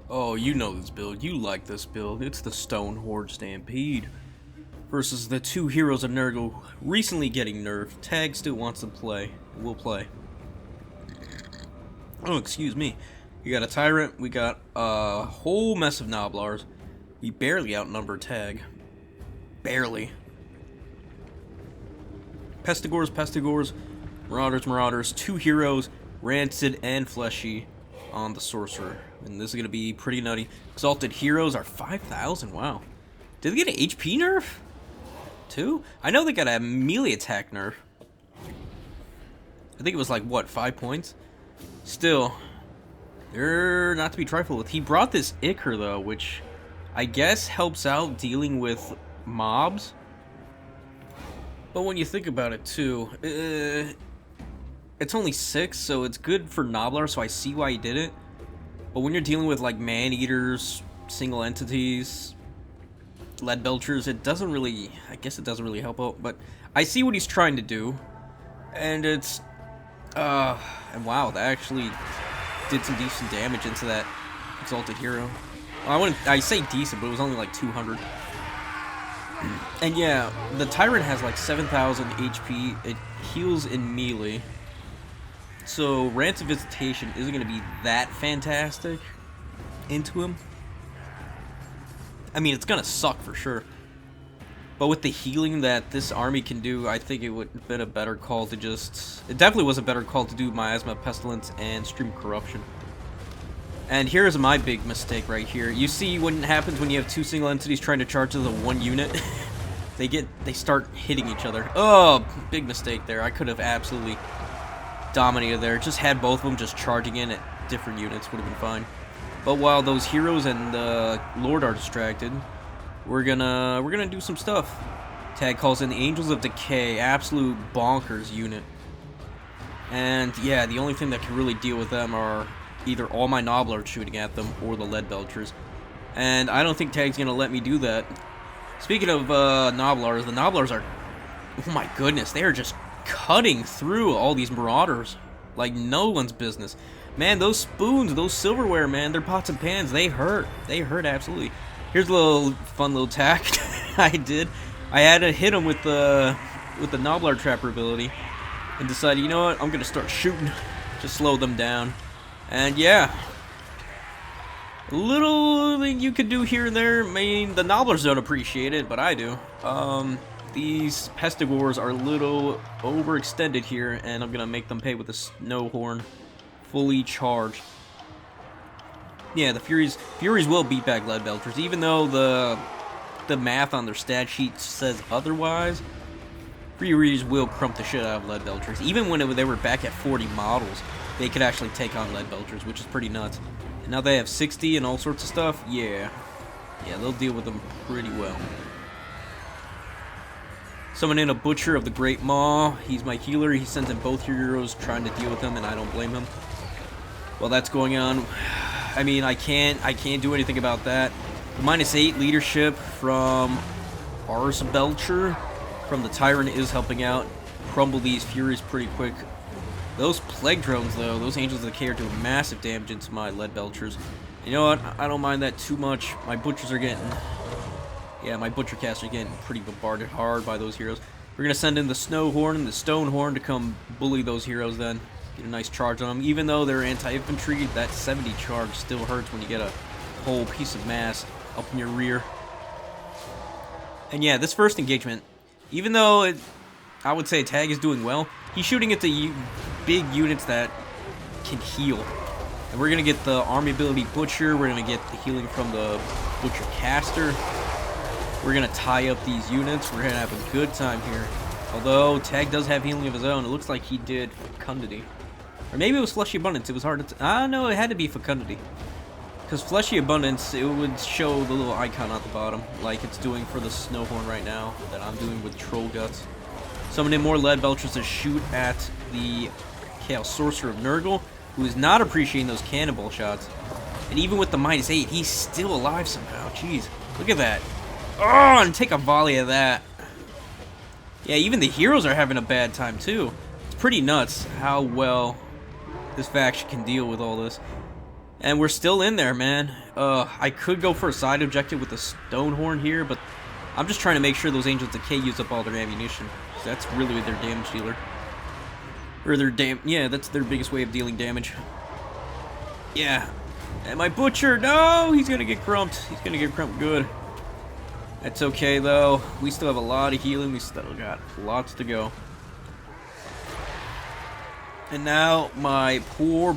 Oh, you know this build. You like this build. It's the Stone Horde Stampede versus the two heroes of Nurgle recently getting nerfed. Tag still wants to play. We'll play. Oh, excuse me. We got a Tyrant. We got a whole mess of Noblars. We barely outnumber Tag. Barely. Pestigores, Marauders, two heroes, Rancid and Fleshy on the Sorcerer. And this is going to be pretty nutty. Exalted Heroes are 5,000, wow. Did they get an HP nerf? Too? I know they got a melee attack nerf. I think it was like, what, 5 points? Still, they're not to be trifled with. He brought this Ichor, though, which I guess helps out dealing with mobs. But when you think about it, too, it's only 6, so it's good for Noblar, so I see why he did it. But when you're dealing with, like, Man-Eaters, single entities, Lead Belchers, it doesn't really, I guess it doesn't really help out. But I see what he's trying to do. And it's, and wow, that actually did some decent damage into that Exalted Hero. Well, I say decent, but it was only like 200. And yeah, the Tyrant has like 7,000 HP. It heals in melee. So Rancid Visitation isn't going to be that fantastic into him. I mean, it's going to suck for sure. But with the healing that this army can do, I think it would have been a better call to just... It definitely was a better call to do Miasma, Pestilence, and Stream Corruption. And here's my big mistake right here. You see what happens when you have two single entities trying to charge to the one unit? They start hitting each other. Oh, big mistake there. I could have absolutely dominated there. Just had both of them just charging in at different units would have been fine. But while those heroes and the Lord are distracted, we're gonna do some stuff. Tag calls in the Angels of Decay, absolute bonkers unit. And yeah, the only thing that can really deal with them are either all my Noblars shooting at them or the Lead Belchers. And I don't think Tag's gonna let me do that. Speaking of Noblars, the Noblars are, oh my goodness, they are just cutting through all these Marauders like no one's business. Man, those spoons, those silverware, man, they're pots and pans. They hurt. They hurt absolutely. Here's a little fun little tack I did. I had to hit him with the Noblar Trapper ability, and decided, you know what, I'm gonna start shooting to slow them down. And yeah, a little thing you could do here and there. I mean, the Noblars don't appreciate it, but I do. These Pestigores are a little overextended here, and I'm gonna make them pay with the Snow Horn fully charged. Yeah, the Furies will beat back Lead Belchers, even though the math on their stat sheet says otherwise. Furies will crump the shit out of Lead Belchers. Even when they were back at 40 models, they could actually take on Lead Belchers, which is pretty nuts. And now they have 60 and all sorts of stuff. Yeah, they'll deal with them pretty well. Summon in a Butcher of the Great Maw. He's my healer. He sends in both heroes trying to deal with them, and I don't blame him. While that's going on, I mean, I can't do anything about that. The -8 leadership from Ars Belcher from the Tyrant is helping out. Crumble these Furies pretty quick. Those Plague Drones, though, those Angels of Decay are doing massive damage into my Lead Belchers. You know what? I don't mind that too much. My Butchers are getting... Yeah, my Butcher cast are getting pretty bombarded hard by those heroes. We're going to send in the Snow Horn and the Stone Horn to come bully those heroes then. Get a nice charge on them. Even though they're anti-infantry, that 70 charge still hurts when you get a whole piece of mass up in your rear. And yeah, this first engagement, even though I would say Tag is doing well, he's shooting at the big units that can heal. And we're going to get the army ability Butcher. We're going to get the healing from the Butcher Caster. We're going to tie up these units. We're going to have a good time here. Although Tag does have healing of his own. It looks like he did Fecundity. Or maybe it was Fleshy Abundance. It was hard to... no, it had to be Fecundity. Because Fleshy Abundance, it would show the little icon at the bottom, like it's doing for the Snowhorn right now, that I'm doing with Troll Guts. Summon in more Lead Belchers to shoot at the Chaos Sorcerer of Nurgle, who is not appreciating those cannonball shots. And even with the -8, he's still alive somehow. Jeez, look at that. Oh, and take a volley of that. Yeah, even the heroes are having a bad time too. It's pretty nuts how well this faction can deal with all this. And we're still in there, man. I could go for a side objective with the Stonehorn here, but I'm just trying to make sure those Angels of Decay use up all their ammunition. That's really their damage dealer. Or their yeah, that's their biggest way of dealing damage. Yeah. And my Butcher, no! He's gonna get crumped. He's gonna get crumped good. That's okay, though. We still have a lot of healing. We still got lots to go. And now my poor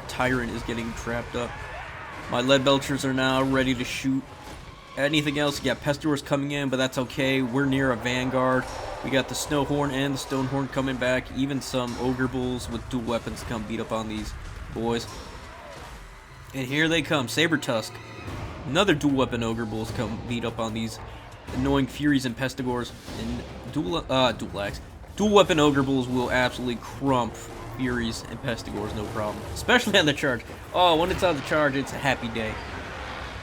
Tyrant is getting trapped up. My Lead Belchers are now ready to shoot. Anything else? Yeah, Pestilor's coming in, but that's okay. We're near a Vanguard. We got the Snowhorn and the Stonehorn coming back. Even some Ogre Bulls with dual weapons come beat up on these boys. And here they come, Saber Tusk. Another dual weapon Ogre Bulls come beat up on these annoying Furies and Pestigors. And dual weapon Ogre Bulls will absolutely crump Furies and Pestigors, no problem. Especially on the charge. Oh, when it's on the charge, it's a happy day.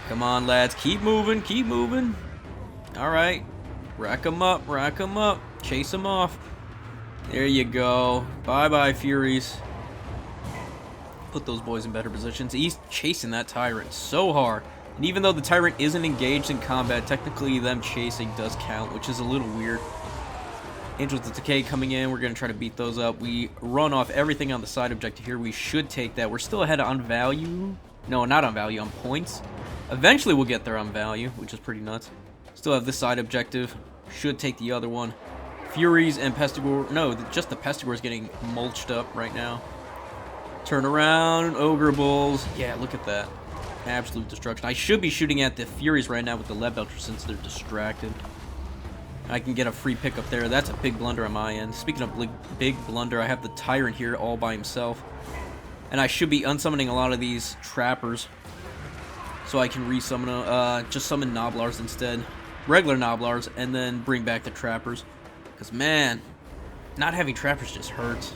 Come on, lads, keep moving, keep moving. Alright, rack them up, chase them off. There you go. Bye-bye, Furies. Put those boys in better positions. He's chasing that Tyrant so hard. And even though the Tyrant isn't engaged in combat, technically them chasing does count, which is a little weird. Angels of Decay coming in. We're going to try to beat those up. We run off everything on the side objective here. We should take that. We're still ahead on value. No, not on value, on points. Eventually we'll get there on value, which is pretty nuts. Still have this side objective. Should take the other one. Furies and Pestigor. No, just the Pestigor is getting mulched up right now. Turn around. Ogre Bulls. Yeah, look at that. Absolute destruction. I should be shooting at the Furies right now with the Lead Belcher since they're distracted. I can get a free pick up there. That's a big blunder on my end. Speaking of big blunder, I have the Tyrant here all by himself. And I should be unsummoning a lot of these Trappers. So I can resummon, just summon Noblars instead. Regular Noblars, and then bring back the Trappers. Because, man, not having Trappers just hurts.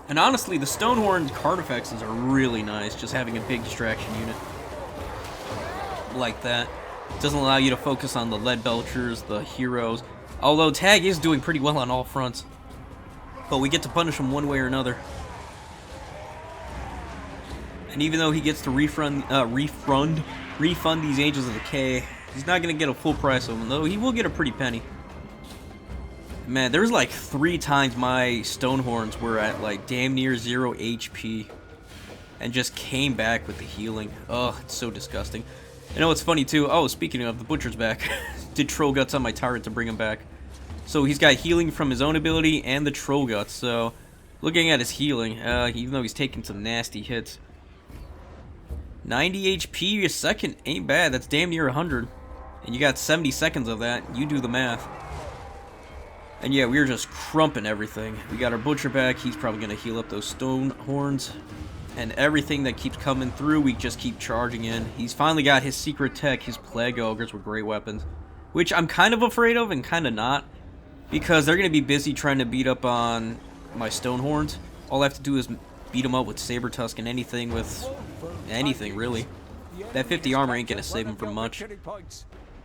And honestly, the Stonehorn card effects are really nice, just having a big distraction unit. Like that. It doesn't allow you to focus on the Lead Belchers, the heroes. Although Tag is doing pretty well on all fronts. But we get to punish him one way or another. And even though he gets to refund these Angels of Decay, he's not going to get a full price of them, though he will get a pretty penny. Man, there was like 3 times my Stonehorns were at like damn near 0 HP. And just came back with the healing. Ugh, it's so disgusting. You know what's funny too? Oh, speaking of, the Butcher's back. Did Troll Guts on my Tyrant to bring him back. So he's got healing from his own ability and the Troll Guts. So, looking at his healing, even though he's taking some nasty hits. 90 HP a second ain't bad. That's damn near 100. And you got 70 seconds of that. You do the math. And yeah, we were just crumping everything. We got our Butcher back. He's probably going to heal up those Stone Horns. And everything that keeps coming through, we just keep charging in. He's finally got his secret tech. His Plague Ogres were great weapons. Which I'm kind of afraid of and kind of not. Because they're going to be busy trying to beat up on my Stonehorns. All I have to do is beat them up with Saber Tusk and anything with... anything, really. That 50 armor ain't going to save him from much.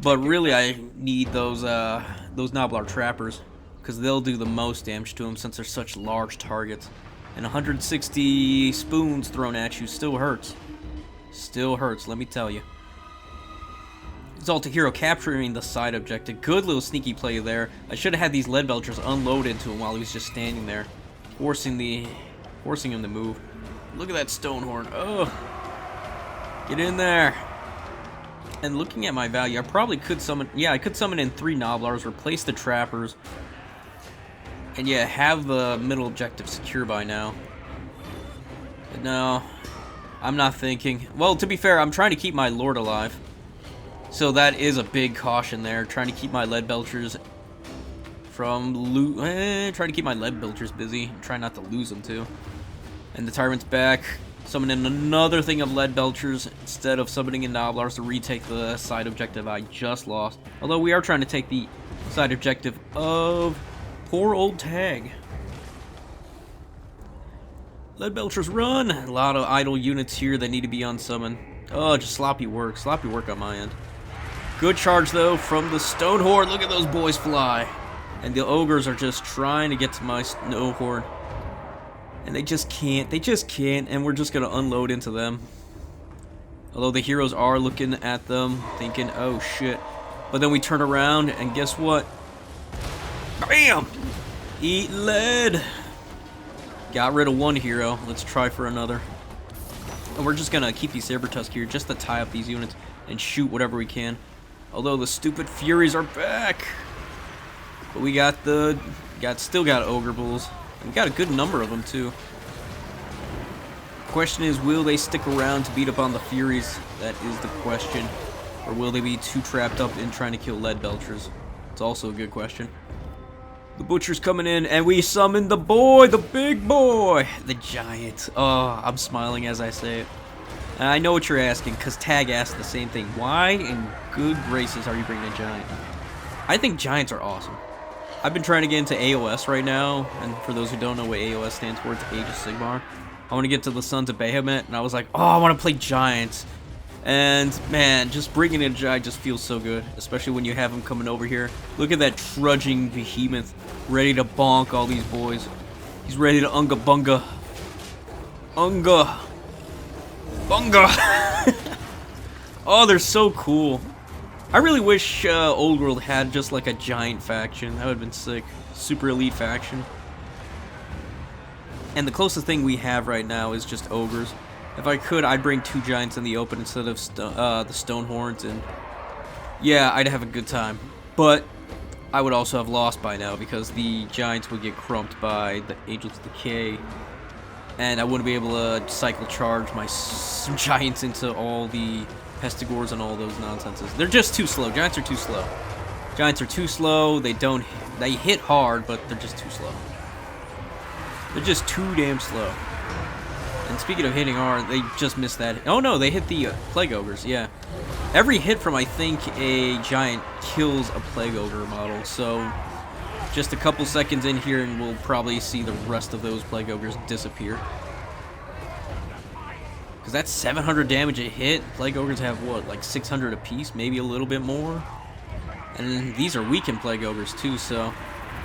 But really, I need those Noblar Trappers. Because they'll do the most damage to him since they're such large targets. And 160 spoons thrown at you still hurts. Still hurts, let me tell you. Exalted Hero capturing the side objective. Good little sneaky play there. I should have had these Lead Belchers unload into him while he was just standing there. Forcing him to move. Look at that Stonehorn. Oh. Get in there. And looking at my value, I probably could summon... yeah, I could summon in 3 Noblars, replace the Trappers. And yeah, have the middle objective secure by now. But no, I'm not thinking. Well, to be fair, I'm trying to keep my Lord alive. So that is a big caution there. Trying to keep my Lead Belchers from trying to keep my Lead Belchers busy. Try not to lose them too. And the Tyrant's back. Summoning another thing of Lead Belchers instead of summoning in Noblars to retake the side objective I just lost. Although we are trying to take the side objective of poor old Tag. Lead Belchers run! A lot of idle units here that need to be unsummoned. Oh, just sloppy work. Sloppy work on my end. Good charge, though, from the Stonehorn. Look at those boys fly. And the Ogres are just trying to get to my Snowhorn. And they just can't, and we're just gonna unload into them. Although the heroes are looking at them, thinking, oh shit. But then we turn around, and guess what? BAM! Eat lead! Got rid of one hero, let's try for another. And we're just gonna keep these Sabertusk here, just to tie up these units, and shoot whatever we can. Although the stupid Furies are back! But we got still got Ogre Bulls. We got a good number of them too. Question is, will they stick around to beat up on the Furies? That is the question. Or will they be too trapped up in trying to kill Lead Belchers? It's also a good question. The Butcher's coming in, and we summon the boy, the big boy, the Giant. Oh, I'm smiling as I say it. And I know what you're asking, because Tag asked the same thing. Why in good graces are you bringing a Giant? I think Giants are awesome. I've been trying to get into AOS right now, and for those who don't know what AOS stands for, it's Age of Sigmar. I want to get to the Sons of Bahamut, and I was like, oh, I want to play Giants. And, man, just bringing in a Giant just feels so good, especially when you have him coming over here. Look at that trudging behemoth, ready to bonk all these boys. He's ready to unga bunga. Unga. Bunga. Oh, they're so cool. I really wish Old World had just like a Giant faction. That would have been sick. Super elite faction. And the closest thing we have right now is just Ogres. If I could, I'd bring 2 Giants in the open instead of the Stonehorns, and yeah, I'd have a good time. But I would also have lost by now because the Giants would get crumped by the Angels of Decay, and I wouldn't be able to cycle charge my Giants into all the Pestigores and all those nonsenses. They're just too slow. Giants are too slow. Giants are too slow. They hit hard, but they're just too slow. They're just too damn slow. And speaking of hitting hard, they just missed that. Oh no, they hit the Plague Ogres, yeah. Every hit from, I think, a Giant kills a Plague Ogre model, so just a couple seconds in here and we'll probably see the rest of those Plague Ogres disappear. Because that's 700 damage a hit. Plague Ogres have, what, like 600 apiece? Maybe a little bit more? And these are weakened Plague Ogres too, so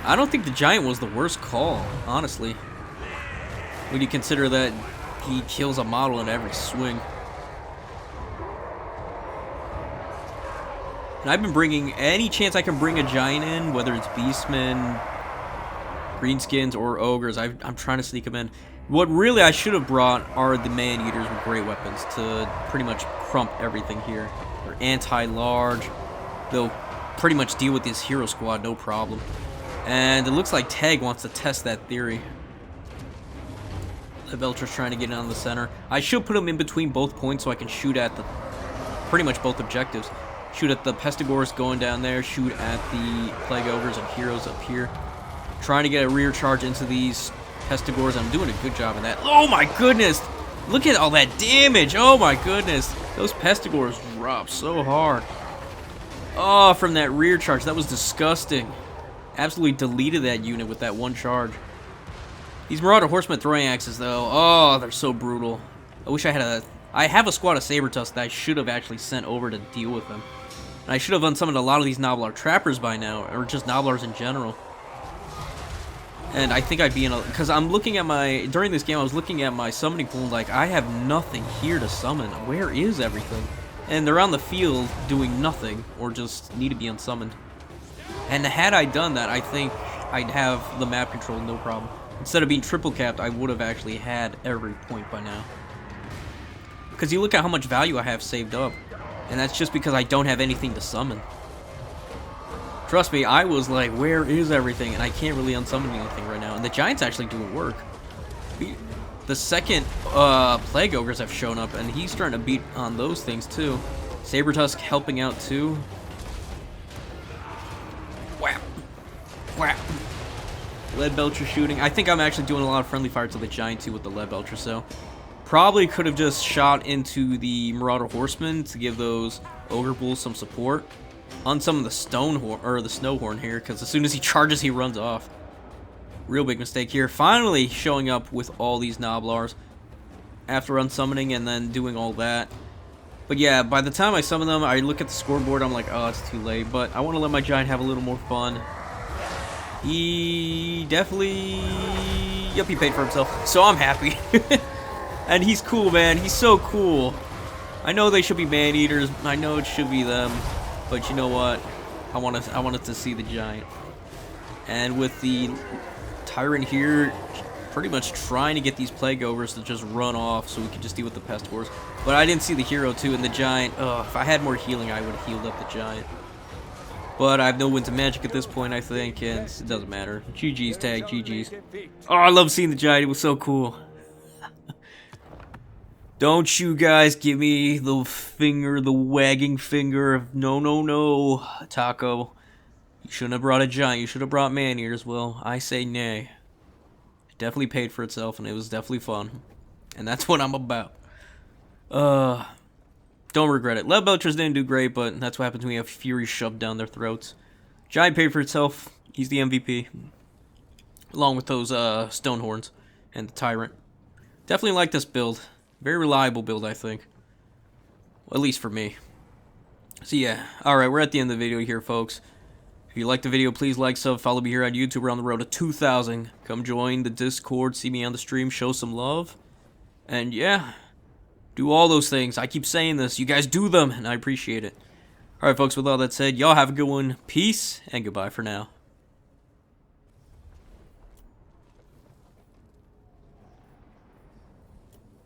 I don't think the Giant was the worst call, honestly. When you consider that he kills a model in every swing. And I've been bringing any chance I can bring a Giant in, whether it's Beastmen, Greenskins, or Ogres. I'm trying to sneak them in. What really I should have brought are the Man-Eaters with great weapons to pretty much crump everything here. They're anti-large. They'll pretty much deal with this hero squad, no problem. And it looks like Tag wants to test that theory. The Belcher's trying to get in on the center. I should put him in between both points so I can shoot at the pretty much both objectives. Shoot at the Pestigores going down there, shoot at the Plague Ogres and heroes up here. Trying to get a rear charge into these Pestigores. I'm doing a good job of that. Oh my goodness! Look at all that damage! Oh my goodness! Those Pestigores drop so hard. Oh, from that rear charge. That was disgusting. Absolutely deleted that unit with that one charge. These Marauder Horsemen throwing axes, though, oh, they're so brutal. I wish I had I have a squad of Sabertusk that I should have actually sent over to deal with them. And I should have unsummoned a lot of these Nobblar Trappers by now, or just Nobblars in general. And I think I'd be in a... Because I'm looking at my... During this game, I was looking at my summoning pool, like, I have nothing here to summon. Where is everything? And they're on the field doing nothing, or just need to be unsummoned. And had I done that, I think I'd have the map control no problem. Instead of being triple capped, I would have actually had every point by now. Because you look at how much value I have saved up. And that's just because I don't have anything to summon. Trust me, I was like, where is everything? And I can't really unsummon anything right now. And the Giant's actually doing work. The second Plague Ogres have shown up, and he's starting to beat on those things too. Sabertusk helping out too. Whap! Whap! Lead Belcher shooting. I think I'm actually doing a lot of friendly fire to the Giant too with the Lead Belcher, so probably could have just shot into the Marauder Horsemen to give those Ogre Bulls some support on some of the Snowhorn here, because as soon as he charges, he runs off. Real big mistake here. Finally showing up with all these Nobblars after unsummoning and then doing all that. But yeah, by the time I summon them, I look at the scoreboard, I'm like, oh, it's too late. But I want to let my Giant have a little more fun. He definitely... Yep, he paid for himself. So I'm happy. And he's cool, man. He's so cool. I know they should be man-eaters. I know it should be them. But you know what? I wanted to see the giant. And with the tyrant here, pretty much trying to get these plague ogres to just run off so we can just deal with the pest horse. But I didn't see the hero too, and the giant. If I had more healing, I would have healed up the giant. But I have no winds of magic at this point, I think, and it doesn't matter. GG's, Tag, GG's. Oh, I love seeing the giant. It was so cool. Don't you guys give me the finger, the wagging finger of no, no, no, Taco. You shouldn't have brought a giant. You should have brought man-eaters. Well, I say nay. It definitely paid for itself, and it was definitely fun. And that's what I'm about. Don't regret it. Lead Belchers didn't do great, but that's what happens when you have Fury shoved down their throats. Giant paid for itself. He's the MVP. Along with those Stonehorns and the Tyrant. Definitely like this build. Very reliable build, I think. Well, at least for me. So yeah. Alright, we're at the end of the video here, folks. If you liked the video, please like, sub, follow me here on YouTube. We're on the road to 2,000. Come join the Discord, see me on the stream, show some love. And yeah. Do all those things. I keep saying this. You guys do them, and I appreciate it. Alright, folks, with all that said, y'all have a good one. Peace, and goodbye for now.